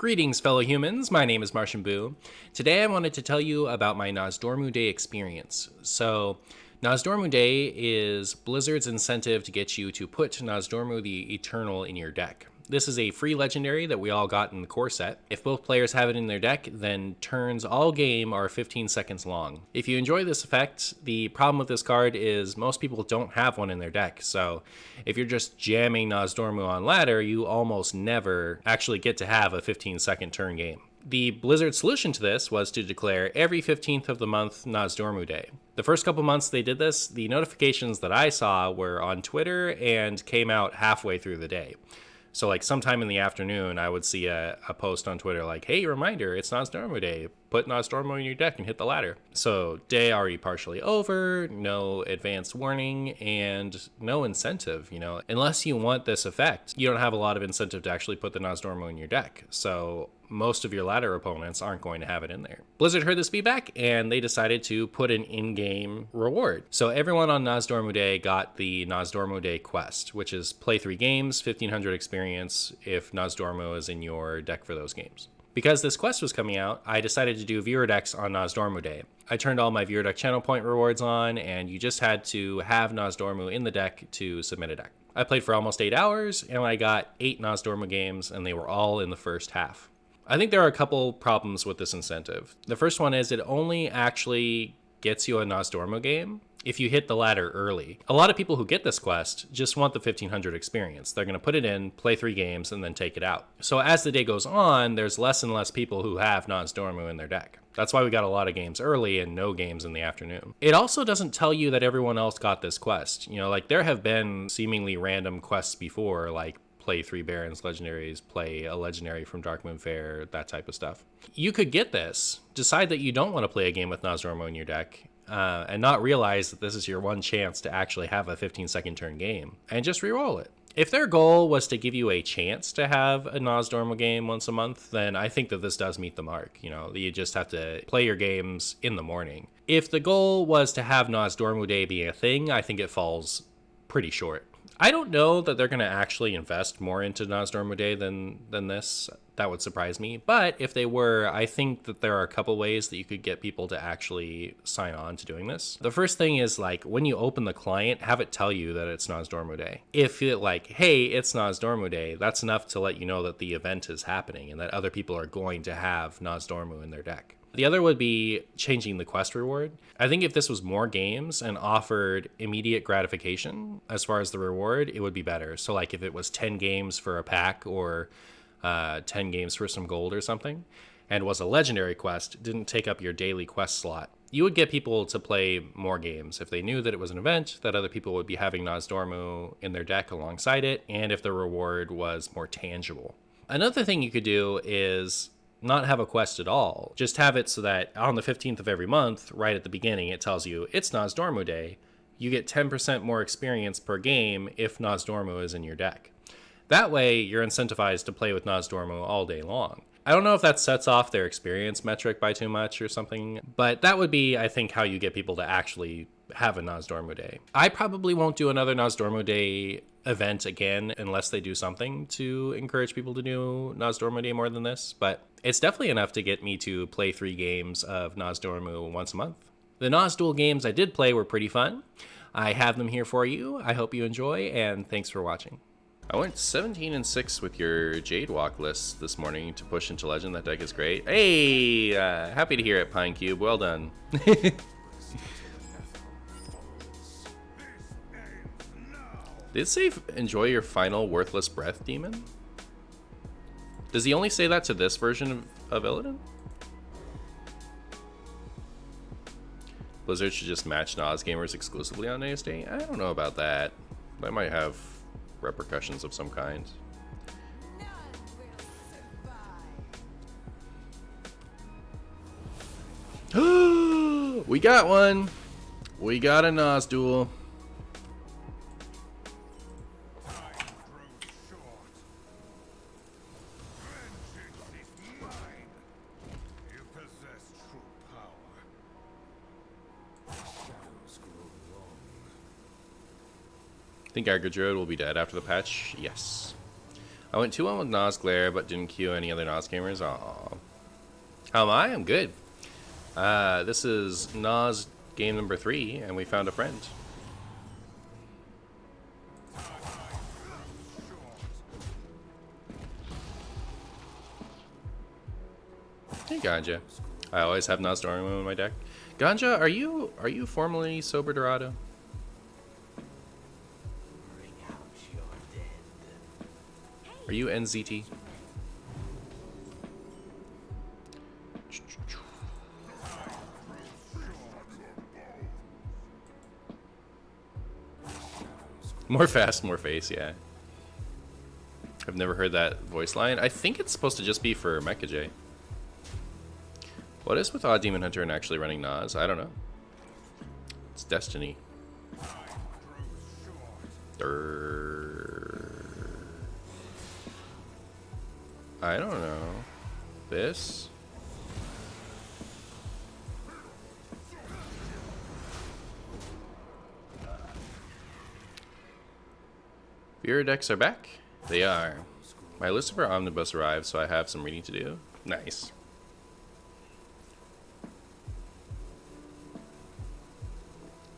Greetings, fellow humans. My name is MartianBuu. Today I wanted to tell you about my Nozdormu Day experience. So, Nozdormu Day is Blizzard's incentive to get you to put Nozdormu the Eternal in your deck. This is a free legendary that we all got in the core set. If both players have it in their deck, then turns all game are 15 seconds long. If you enjoy this effect, the problem with this card is most people don't have one in their deck, so if you're just jamming Nozdormu on ladder, you almost never actually get to have a 15-second turn game. The Blizzard solution to this was to declare every 15th of the month Nozdormu Day. The first couple months they did this, the notifications that I saw were on Twitter and came out halfway through the day. So like sometime in the afternoon, I would see a post on Twitter like, hey, reminder, it's Nozdormu Day. Put Nozdormu in your deck and hit the ladder. So day already partially over, no advanced warning, and no incentive, Unless you want this effect, you don't have a lot of incentive to actually put the Nozdormu in your deck. So most of your ladder opponents aren't going to have it in there. Blizzard heard this feedback, and they decided to put an in-game reward. So everyone on Nozdormu Day got the Nozdormu Day quest, which is play 3 games, 1500 experience if Nozdormu is in your deck for those games. Because this quest was coming out, I decided to do viewer decks on Nozdormu Day. I turned all my viewer deck channel point rewards on, and you just had to have Nozdormu in the deck to submit a deck. I played for almost 8 hours, and I got 8 Nozdormu games, and they were all in the first half. I think there are a couple problems with this incentive. The first one is it only actually gets you a Nozdormu game if you hit the ladder early. A lot of people who get this quest just want the 1500 experience. They're going to put it in, play 3 games, and then take it out. So as the day goes on, there's less and less people who have Nozdormu in their deck. That's why we got a lot of games early and no games in the afternoon. It also doesn't tell you that everyone else got this quest. There have been seemingly random quests before, like play 3 Barrens legendaries, play a legendary from Darkmoon Faire, that type of stuff. You could get this, decide that you don't want to play a game with Nozdormu in your deck, and not realize that this is your one chance to actually have a 15-second turn game, and just reroll it. If their goal was to give you a chance to have a Nozdormu game once a month, then I think that this does meet the mark. You just have to play your games in the morning. If the goal was to have Nozdormu Day be a thing, I think it falls pretty short. I don't know that they're going to actually invest more into Nozdormu Day than this. That would surprise me. But if they were, I think that there are a couple ways that you could get people to actually sign on to doing this. The first thing is, when you open the client, have it tell you that it's Nozdormu Day. If it hey, it's Nozdormu Day, that's enough to let you know that the event is happening and that other people are going to have Nozdormu in their deck. The other would be changing the quest reward. I think if this was more games and offered immediate gratification as far as the reward, it would be better. So if it was 10 games for a pack or 10 games for some gold or something, and was a legendary quest, didn't take up your daily quest slot, you would get people to play more games if they knew that it was an event, that other people would be having Nozdormu in their deck alongside it, and if the reward was more tangible. Another thing you could do is not have a quest at all. Just have it so that on the 15th of every month, right at the beginning, it tells you it's Nozdormu Day. You get 10% more experience per game if Nozdormu is in your deck. That way, you're incentivized to play with Nozdormu all day long. I don't know if that sets off their experience metric by too much or something, but that would be, I think, how you get people to actually have a Nozdormu Day. I probably won't do another Nozdormu Day event again unless they do something to encourage people to do Nozdormu Day more than this, but it's definitely enough to get me to play 3 games of Nozdormu once a month. The Duel games I did play were pretty fun. I have them here for you. I hope you enjoy, and thanks for watching. I went 17-6 with your Jade Walk list this morning to push into Legend. That deck is great. Hey, happy to hear it, Pine Cube. Well done. Did it say enjoy your final worthless breath, demon? Does he only say that to this version of Illidan? Blizzard should just match Noz gamers exclusively on Noz Day? I don't know about that. That might have repercussions of some kind. We got one! We got a Noz Duel. Think our Druid will be dead after the patch? Yes. I went 2-1 with Noz Glare, but didn't queue any other Noz gamers. Aww. How am I? I'm good. This is Noz game number 3, and we found a friend. Hey Ganja. I always have Nozdormu in my deck. Ganja, are you formerly Sober Dorado? Are you NZT? More fast, more face, yeah. I've never heard that voice line. I think it's supposed to just be for Mecha J. What is with Odd Demon Hunter and actually running Noz? I don't know. It's destiny. I don't know. This? Viewer decks are back. They are. My Lucifer Omnibus arrived, so I have some reading to do. Nice.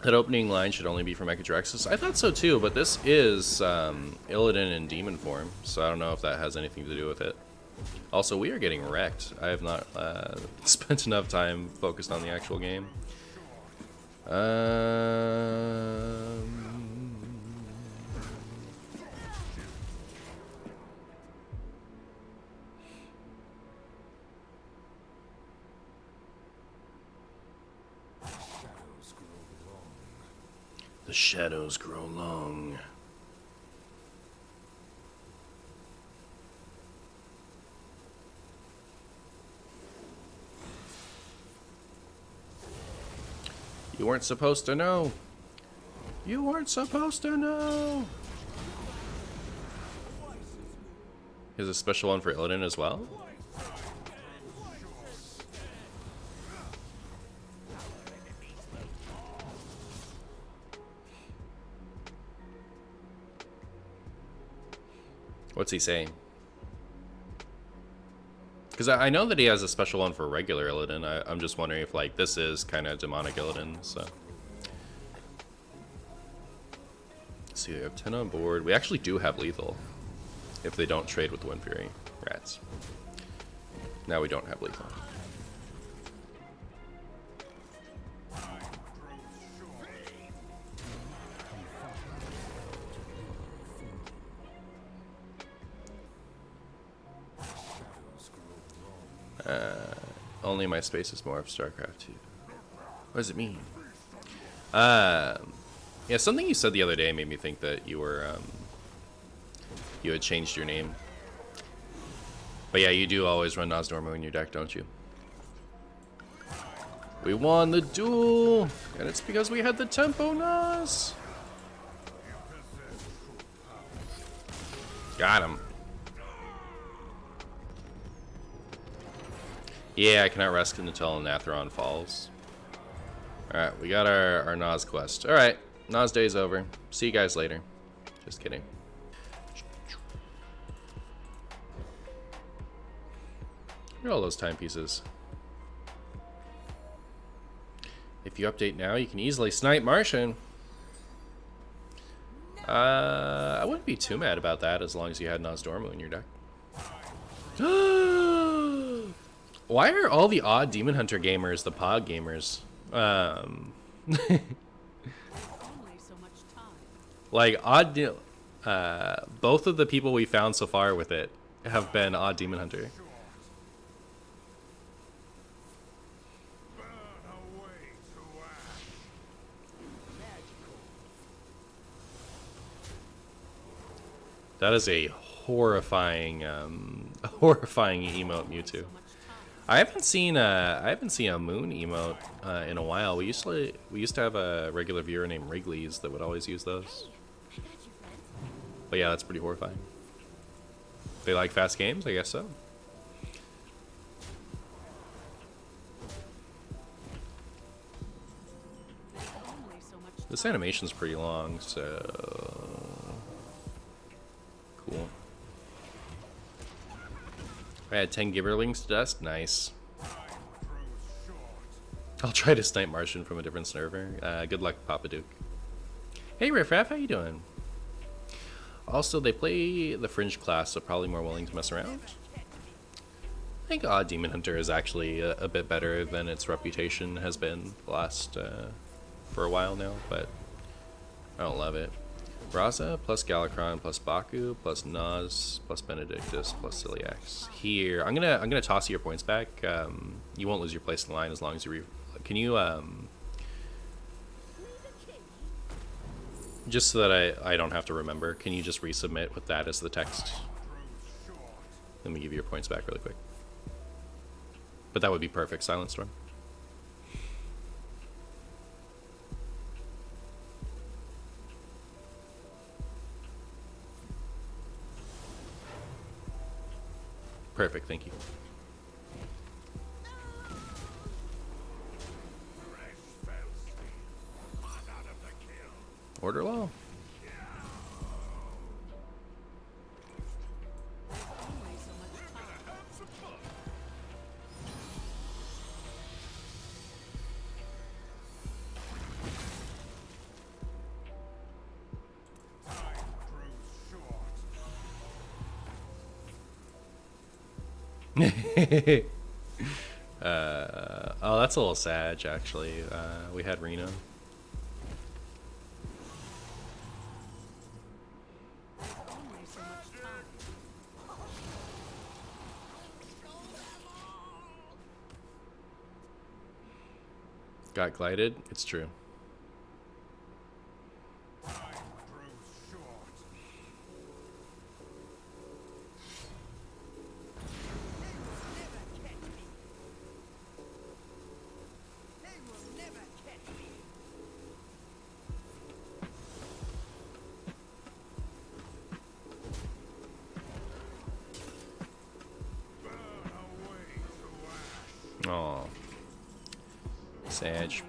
That opening line should only be for Mechadraxus. I thought so too, but this is Illidan in demon form, so I don't know if that has anything to do with it. Also, we are getting wrecked. I have not spent enough time focused on the actual game. The shadows grow long. You weren't supposed to know. You weren't supposed to know. Here's a special one for Illidan as well. What's he saying? Because I know that he has a special one for regular Illidan. I'm just wondering if like this is kind of demonic Illidan. So let's see, we have 10 on board. We actually do have lethal if they don't trade with Wind Fury. Rats. Now we don't have lethal. Only my space is more of StarCraft 2. What does it mean? Yeah, something you said the other day made me think that you were, you had changed your name. But yeah, you do always run Nozdormu in your deck, don't you? We won the duel, and it's because we had the tempo Noz. Got him. Yeah, I cannot rest until Nathron falls. Alright, we got our Noz quest. Alright, Noz Day's over. See you guys later. Just kidding. Look at all those timepieces. If you update now, you can easily snipe Martian. I wouldn't be too mad about that as long as you had Nozdormu in your deck. Why are all the odd Demon Hunter gamers the Pog gamers? Like odd, both of the people we found so far with it have been odd Demon Hunter. That is a horrifying, horrifying emote, Mewtwo. I haven't seen a moon emote in a while. We used to have a regular viewer named Wrigley's that would always use those. But yeah, that's pretty horrifying. They like fast games, I guess so. This animation's pretty long, so cool. I had 10 Gibberlings to dust. Nice. I'll try to snipe Martian from a different server. Good luck, Papa Duke. Hey, Riff Raff, how you doing? Also, they play the Fringe class, so probably more willing to mess around. I think Odd Demon Hunter is actually a bit better than its reputation has been the last, for a while now, but I don't love it. Raza plus Galakron plus Baku plus Noz plus Benedictus plus Celiax. Here, I'm gonna toss you your points back. You won't lose your place in the line as long as you can you just so that I don't have to remember, can you just resubmit with that as the text? Let me give you your points back really quick. But that would be perfect, Silent Storm. Perfect, thank you. Order law. Oh, that's a little sad, actually. We had Reno. Got glided? It's true. Oh, Sag.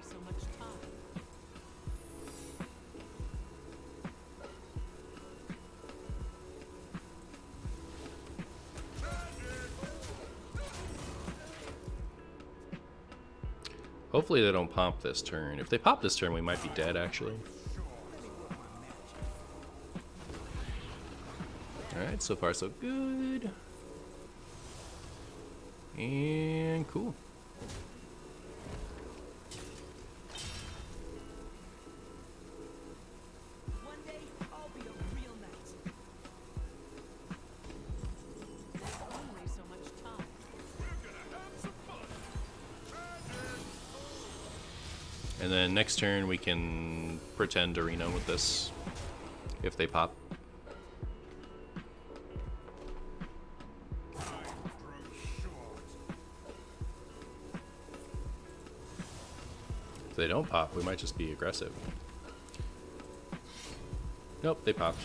Hopefully they don't pop this turn. If they pop this turn, we might be dead, actually. Alright, so far so good. And cool. One day I'll be a real knight. There's only so much time. We're gonna have some fun. And then next turn we can pretend to Reno with this if they pop. If they don't pop, we might just be aggressive. Nope, they popped.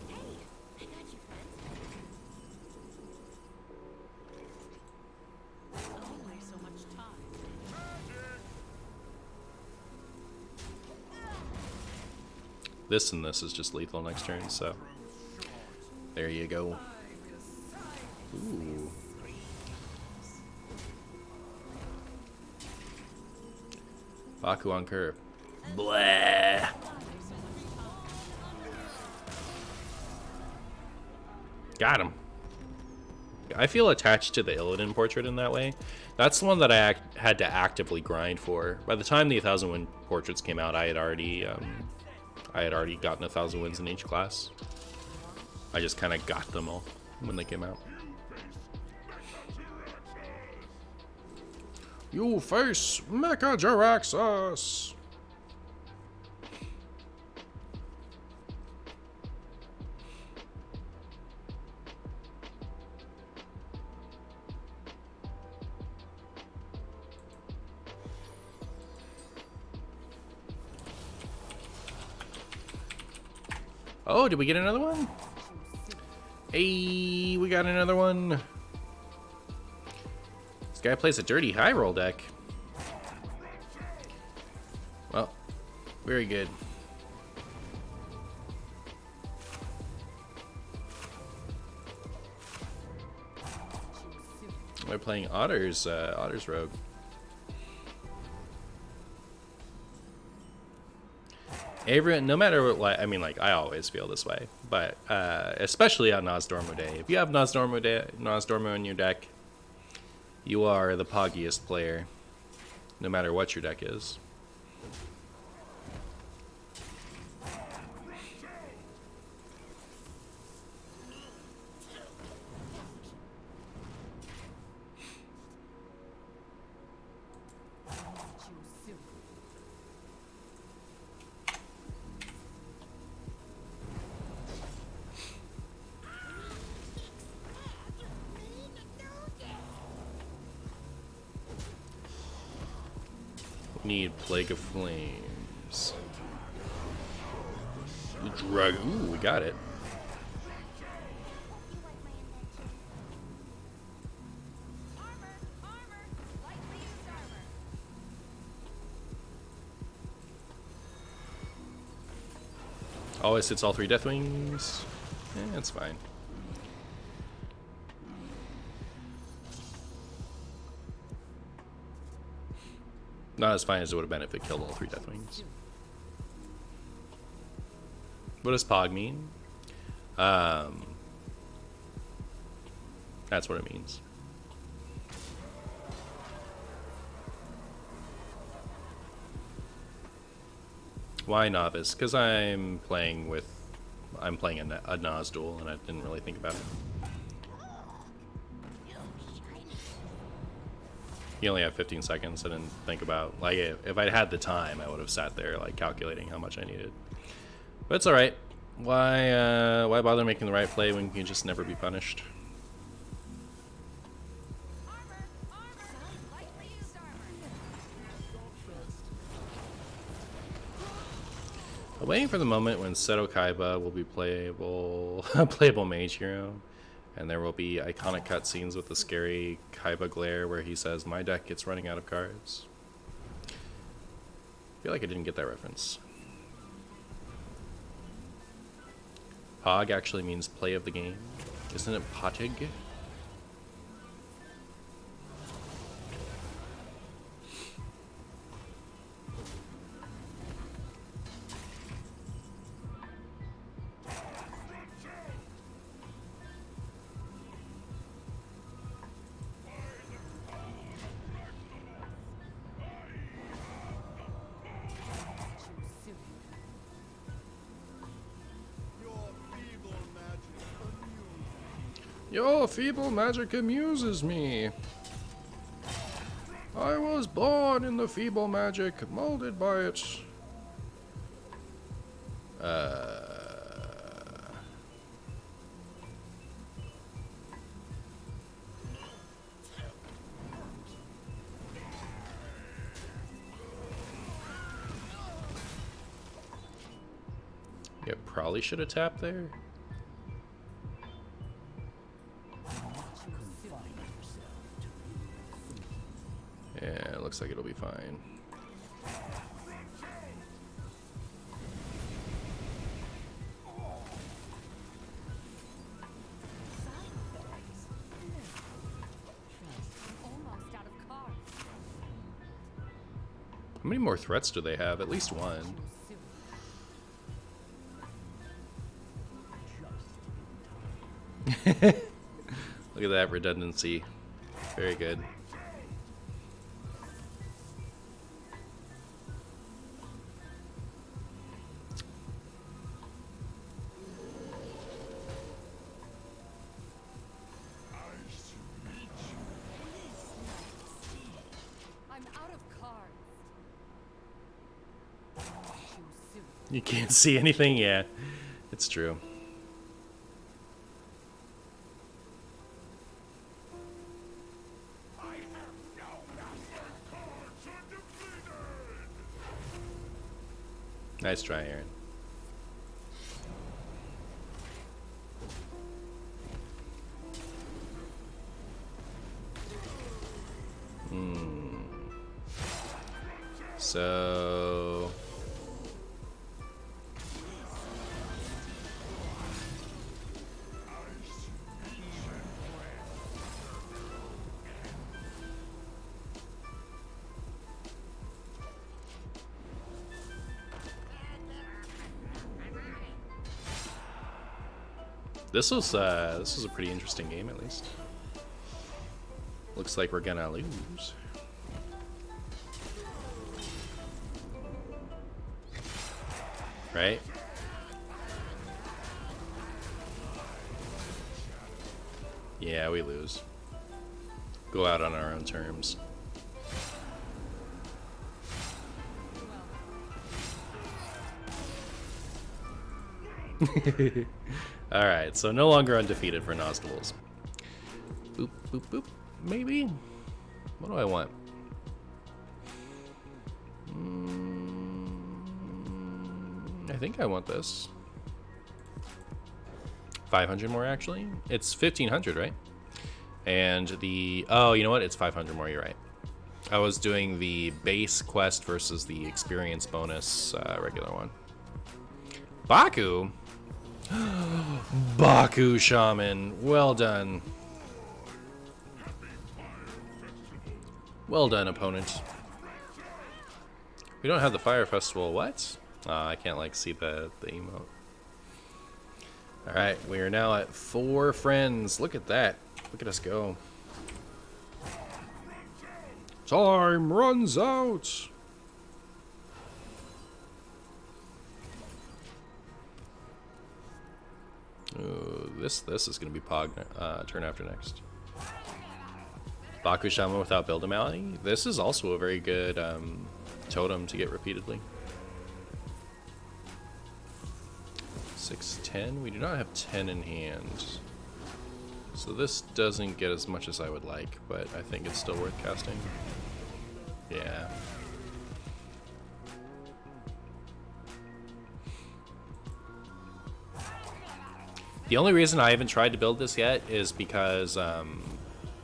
Hey, I got you, friend. Only so much time. This and this is just lethal next turn, so there you go. Ooh. Baku on curve. Blah. Got him. I feel attached to the Illidan portrait in that way. That's the one that I had to actively grind for. By the time the 1,000 win portraits came out, I had already gotten 1,000 wins in each class. I just kind of got them all when they came out. You face Mecha Jaraxxus! Oh, did we get another one? Hey, we got another one. This guy plays a dirty high roll deck. Well, very good. They're playing Otter's Rogue. Avery, no matter what, I mean, like, I always feel this way, but especially on Nozdormu Day. If you have Nozdormu in your deck, you are the poggiest player, no matter what your deck is. Need Plague of Flames. Drug. Ooh, we got it. Always hits all 3 Deathwings. Yeah, it's fine. Not as fine as it would have been if it killed all 3 Deathwings. What does Pog mean? That's what it means. Why Novice? Because I'm playing a Noz Duel, and I didn't really think about it. You only have 15 seconds. I didn't think about, like, if I'd had the time, I would have sat there, like, calculating how much I needed. But it's alright. Why bother making the right play when you can just never be punished? I'm waiting for the moment when Seto Kaiba will be playable mage hero. And there will be iconic cutscenes with the scary Kaiba glare where he says, "My deck gets running out of cards." I feel like I didn't get that reference. Pog actually means play of the game. Isn't it Potig? Your feeble magic amuses me. I was born in the feeble magic, molded by it. Yeah, probably should have tapped there. Yeah, it looks like it'll be fine. How many more threats do they have? At least one. Look at that redundancy. Very good. You can't see anything? Yeah, it's true. Nice try, Aaron. So... This was a pretty interesting game, at least. Looks like we're gonna lose. Right? Yeah, we lose. Go out on our own terms. Alright, so no longer undefeated for Noz Duels. Boop, boop, boop. Maybe? What do I want? I think I want this. 500 more, actually? It's 1500, right? And the... Oh, you know what? It's 500 more, you're right. I was doing the base quest versus the experience bonus regular one. Baku? Baku Shaman. Well done. Well done, opponent. We don't have the Fire Festival. What? I can't, like, see the emote. Alright, we are now at 4 friends. Look at that. Look at us go. Time runs out. Ooh, this is gonna be Pog turn after next. Baku Shaman without build-ability. This is also a very good totem to get repeatedly. 610. We do not have 10 in hand, so this doesn't get as much as I would like, but I think it's still worth casting. Yeah. The only reason I haven't tried to build this yet is because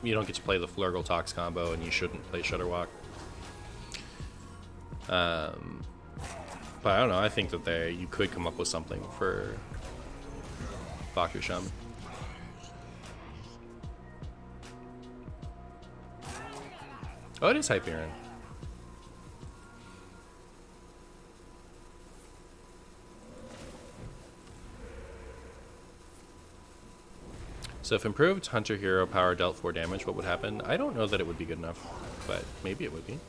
you don't get to play the Flurgle Tox combo, and you shouldn't play Shudderwalk. But I don't know, I think that you could come up with something for Baku Shaman. Oh, it is Hyperion. So if improved Hunter Hero power dealt 4 damage, what would happen? I don't know that it would be good enough, but maybe it would be.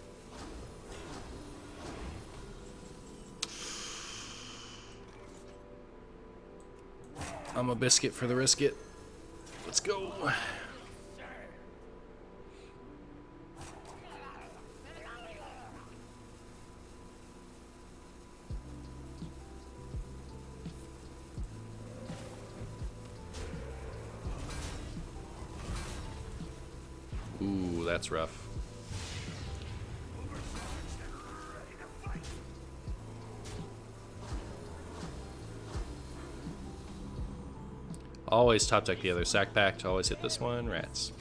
I'm a biscuit for the risket. Let's go. Ooh, that's rough. Always top deck the other sack pack to always hit this one. Rats.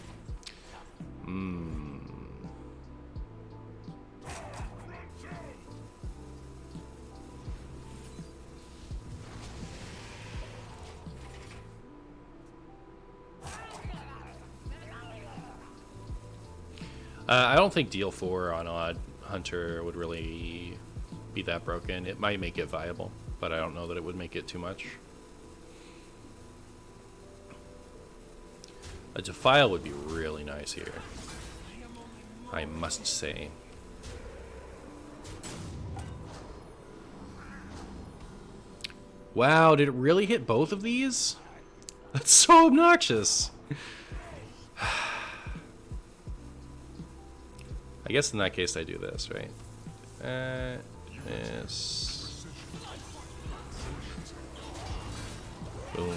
I don't think deal 4 on odd Hunter would really be that broken. It might make it viable, but I don't know that it would make it too much. A Defile would be really nice here, I must say. Wow, did it really hit both of these? That's so obnoxious. I guess in that case I do this, right? This. Boom.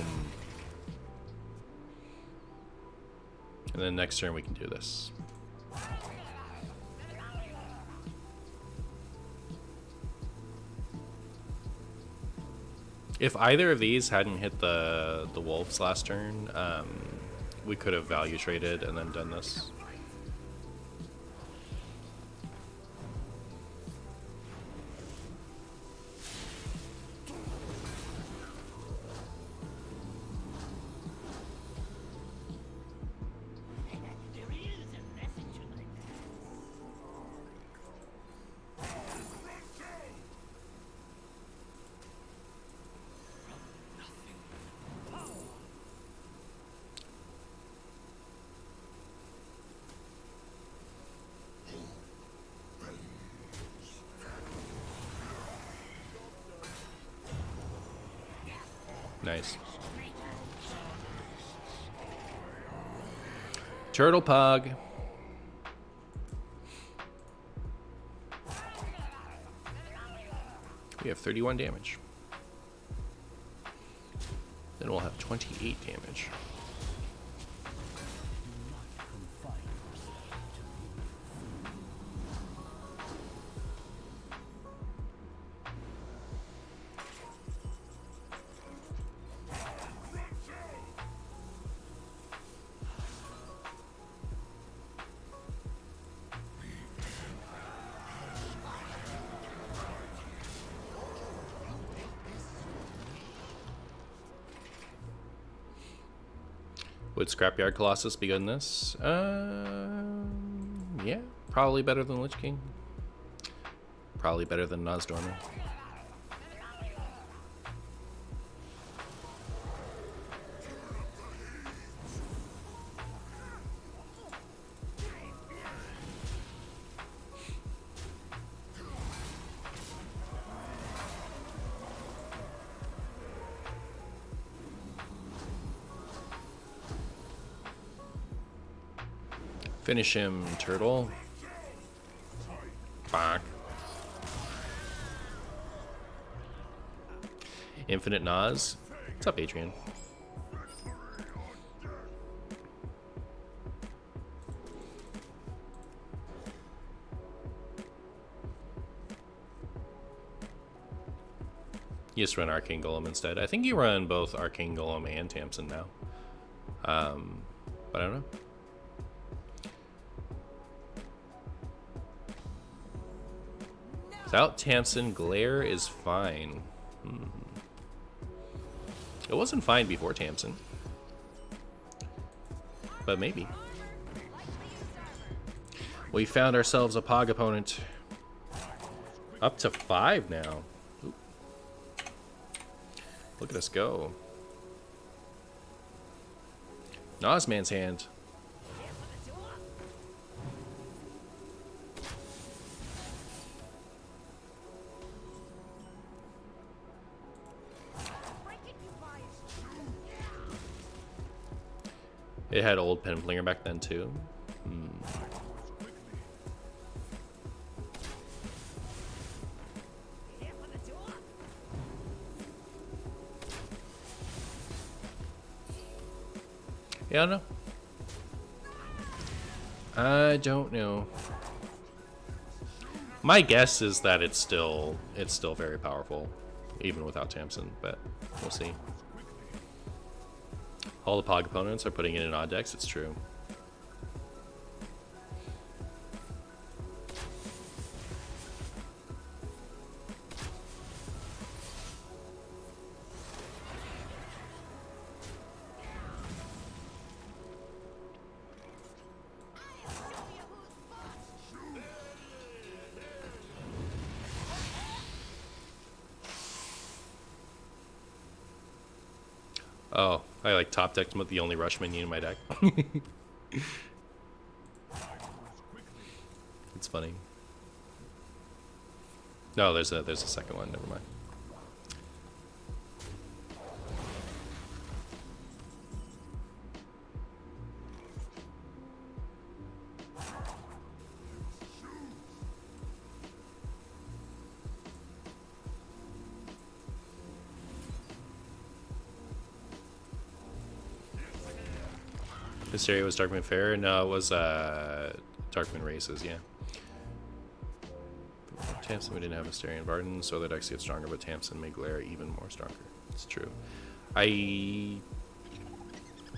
And then next turn we can do this. If either of these hadn't hit the wolves last turn, we could have value traded and then done this. Nice. Turtle Pug. We have 31 damage. Then we'll have 28 damage. Would Scrapyard Colossus be good in this? Yeah, probably better than Lich King. Probably better than Nozdormu. Finish him, turtle. Bonk. Infinite Noz. What's up, Adrian? You just run Arcane Golem instead. I think you run both Arcane Golem and Tamsin now. But I don't know. Without Tamsin, Glare is fine. It wasn't fine before Tamsin. But maybe. We found ourselves a Pog opponent. Up to 5 now. Oop. Look at us go. Nozman's Hand. It had old Penflinger back then too. Yeah, I don't know. I don't know. My guess is that it's still very powerful, even without Tamsin, but we'll see. All the Pog opponents are putting it in odd decks, it's true. Oh, I like top decked with the only rush minion in my deck. It's funny. No, there's a second one. Never mind. Hysteria was Darkmoon Fair? No, it was Darkmoon Races, yeah. Tamsin, we didn't have Hysteria and Barden, so that decks get stronger, but Tamsin made Glare even more stronger. It's true. I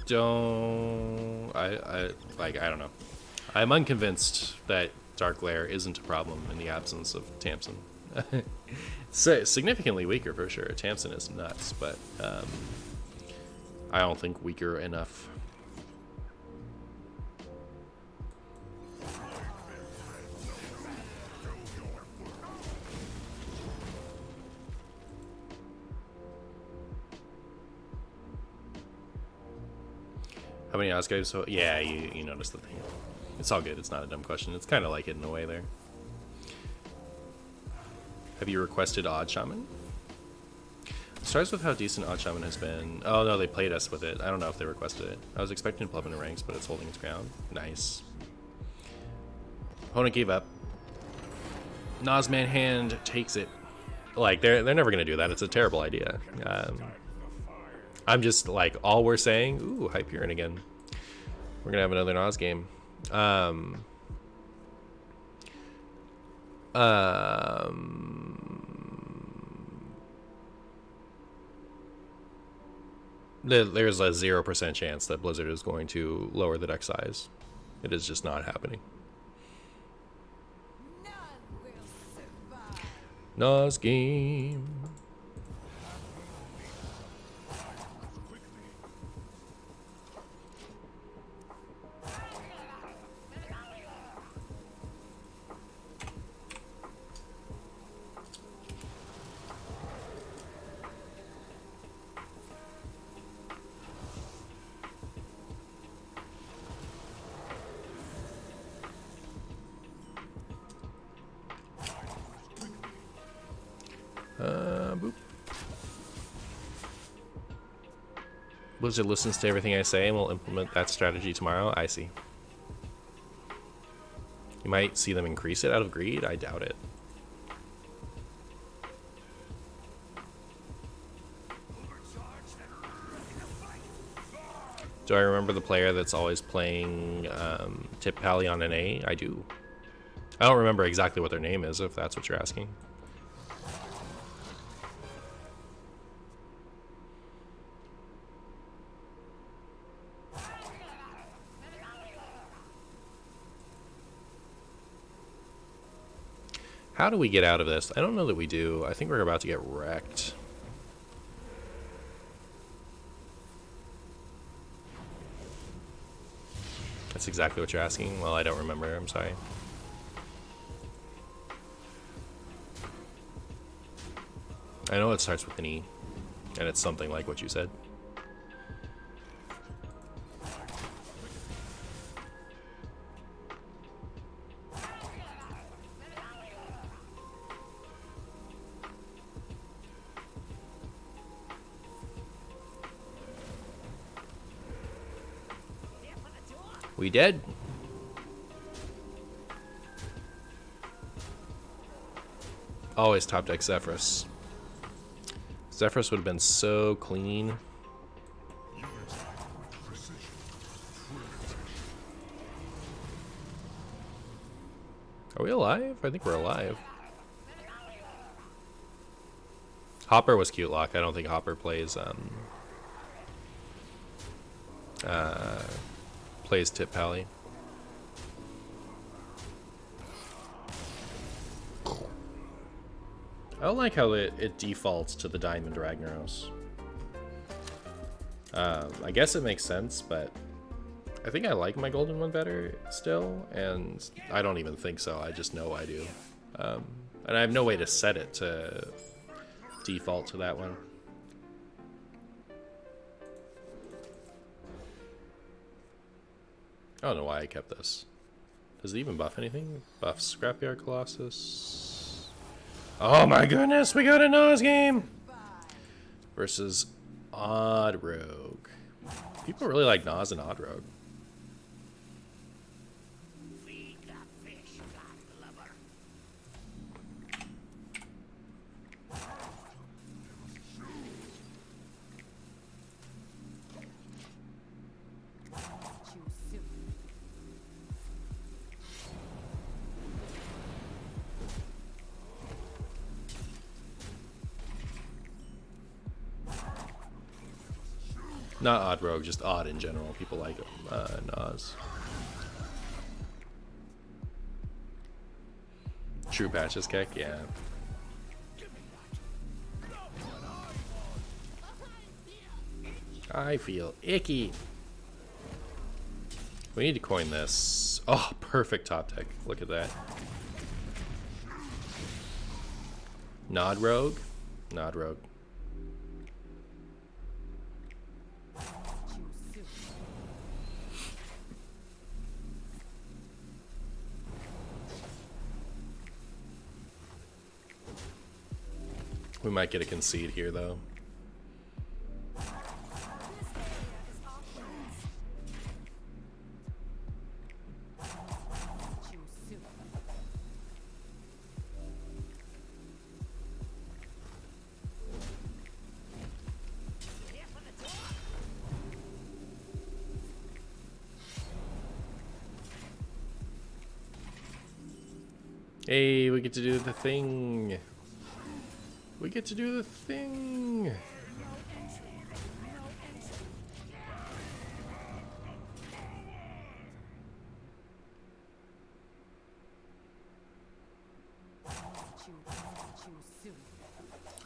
don't know. I'm unconvinced that Dark Glare isn't a problem in the absence of Tamsin. It's significantly weaker for sure. Tamsin is nuts, but I don't think weaker enough. How many Oscars? So yeah, you noticed the thing. It's all good. It's not a dumb question. It's kind of like it in a way there. Have you requested Odd Shaman? Starts with how decent Odd Shaman has been. Oh no, they played us with it. I don't know if they requested it. I was expecting to plug into ranks, but it's holding its ground. Nice. Opponent gave up. Noz Manhand takes it. Like, they're never gonna do that. It's a terrible idea. I'm just like, all we're saying, ooh, Hyperion again. We're gonna have another Noz game. There's a 0% chance that Blizzard is going to lower the deck size. It is just not happening. None will survive. Noz game. Boop. Blizzard listens to everything I say and will implement that strategy tomorrow. I see. You might see them increase it out of greed. I doubt it. Do I remember the player that's always playing Tip Pally on an A? I do. I don't remember exactly what their name is, if that's what you're asking. How do we get out of this? I don't know that we do. I think we're about to get wrecked. That's exactly what you're asking. Well, I don't remember. I'm sorry. I know it starts with an E, and it's something like what you said. We dead. Always top deck Zephrys. Zephrys would have been so clean. Are we alive? I think we're alive. Hopper was cute lock. I don't think Hopper plays plays Tip Pally. I don't like how it defaults to the Diamond Ragnaros. I guess it makes sense, but I think I like my golden one better still, and I don't even think so. I just know I do. And I have no way to set it to default to that one. I don't know why I kept this. Does it even buff anything? Buff Scrapyard Colossus. Oh my goodness, we got a Noz game! Versus Odd Rogue. People really like Noz and Odd Rogue. Not Odd Rogue, just Odd in general. People like Noz. True patches kick, yeah. I feel icky. We need to coin this. Oh, perfect top deck. Look at that. Nod Rogue? Nod Rogue. We might get a concede here, though. Hey, we get to do the thing. We get to do the thing.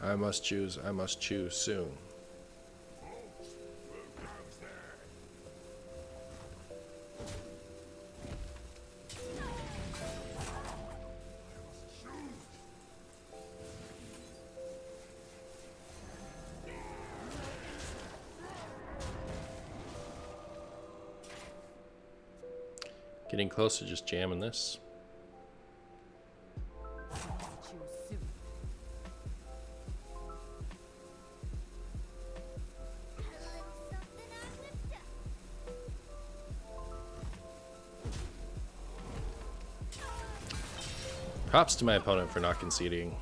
I must choose soon. Getting close to just jamming this. Props to my opponent for not conceding.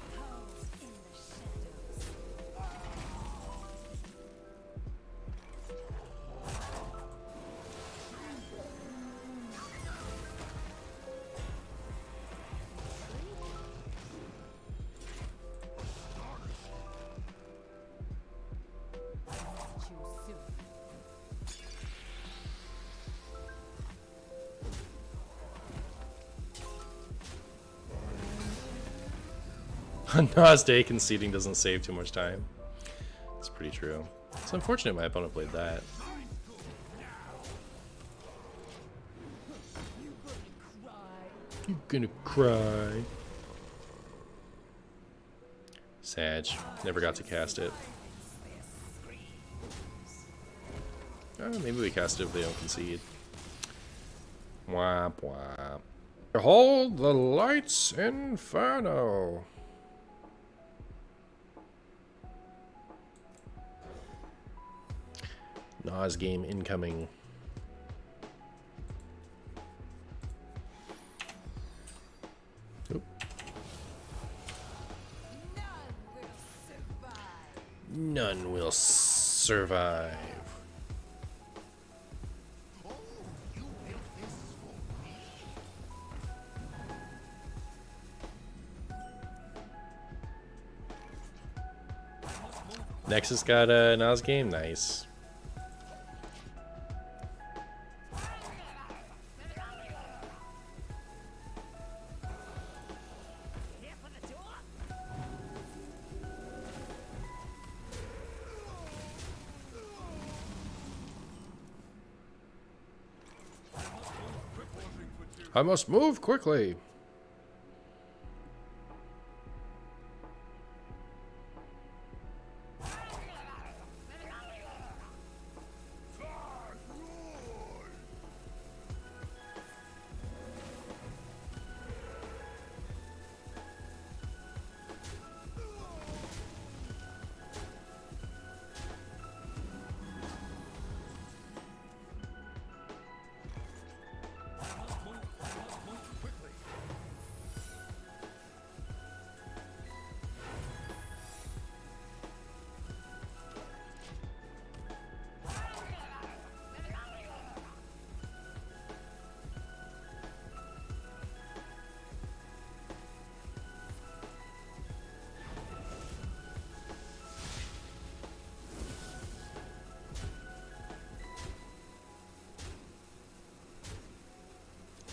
Noz Day conceding doesn't save too much time. It's pretty true. It's unfortunate my opponent played that. You're gonna cry. Sag. Never got to cast it. Oh, maybe we cast it if they don't concede. Womp womp. Behold the lights inferno. Noz game incoming. Oop. None will survive. Nexus got a Noz game, nice. I must move quickly.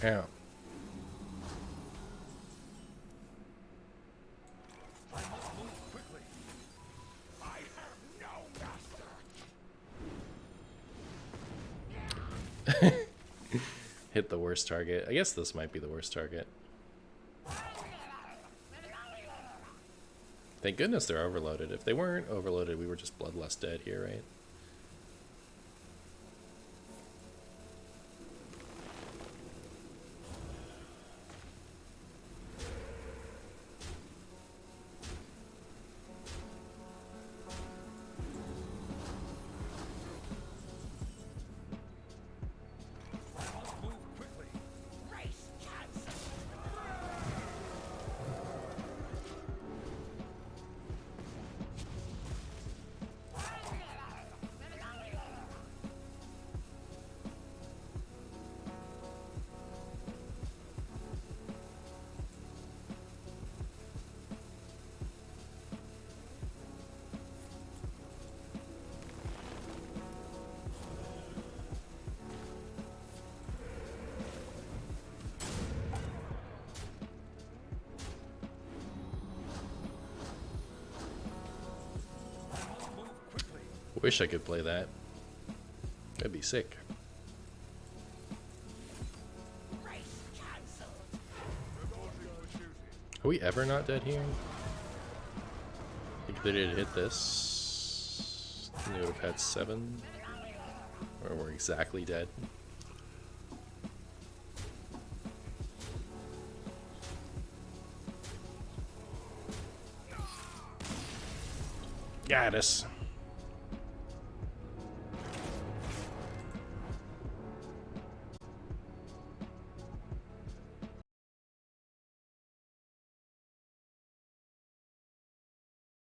Ow. Hit the worst target. I guess this might be the worst target. Thank goodness they're overloaded. If they weren't overloaded, we were just bloodlust dead here, right? Wish I could play that. That'd be sick. Are we ever not dead here? I think they did hit this. They would have had 7. Or we're exactly dead. Got us.